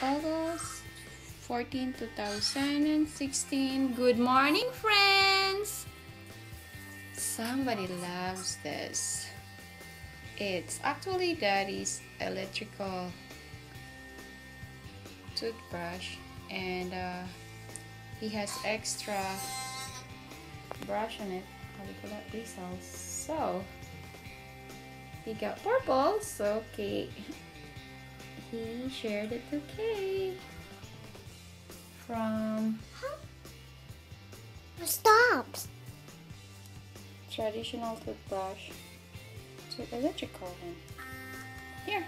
August 14, 2016. Good morning, friends! Somebody loves this. It's actually Daddy's electrical toothbrush, and he has extra brush on it. How do you call that? Bristles. So he got purple, so Kate, he shared it to Kate from Stop! traditional toothbrush to electrical one. Here.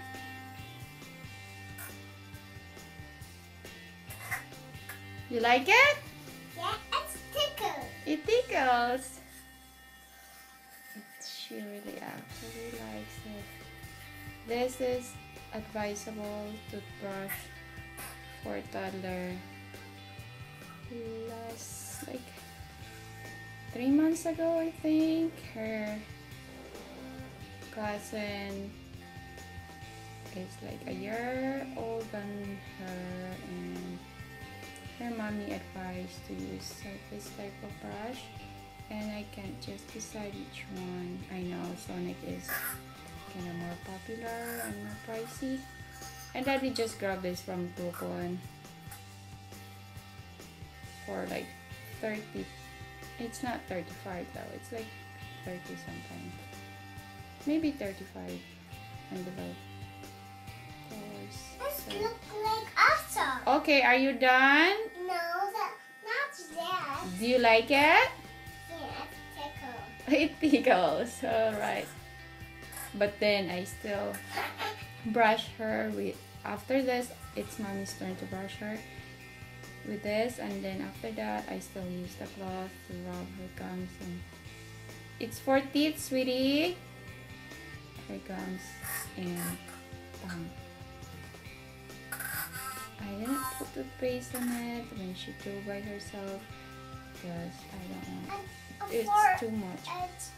You like it? Yeah, it's tickle. It tickles. She really actually likes it. This is advisable toothbrush for toddler. Last like 3 months ago, I think, her cousin is like a year older than her, and her mommy advised to use this type of brush, and I can't just decide which one. I know Sonic is kind of more popular and more pricey, and Daddy just grabbed this from Groupon for like 30. It's not 35 though, it's like 30 something, maybe 35 and below. This look like awesome. Okay, are you done? No, not that. Do you like it? Yeah, it's tickle. It tickles, alright. But then I still brush her with, after this, it's mommy's turn to brush her with this, and then after that, I still use the cloth to rub her gums. And it's for teeth, sweetie. Her gums and tongue. I didn't put toothpaste on it when she drew by herself because I don't want it's too much. It's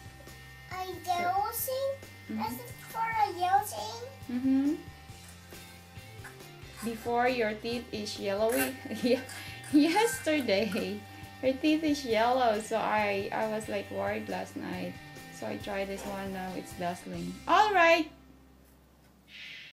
a yellow thing? Is it for a yellow thing? Before your teeth is yellowy. Yesterday her teeth is yellow, so I was like worried last night, so I tried this one. Now it's dazzling. All right.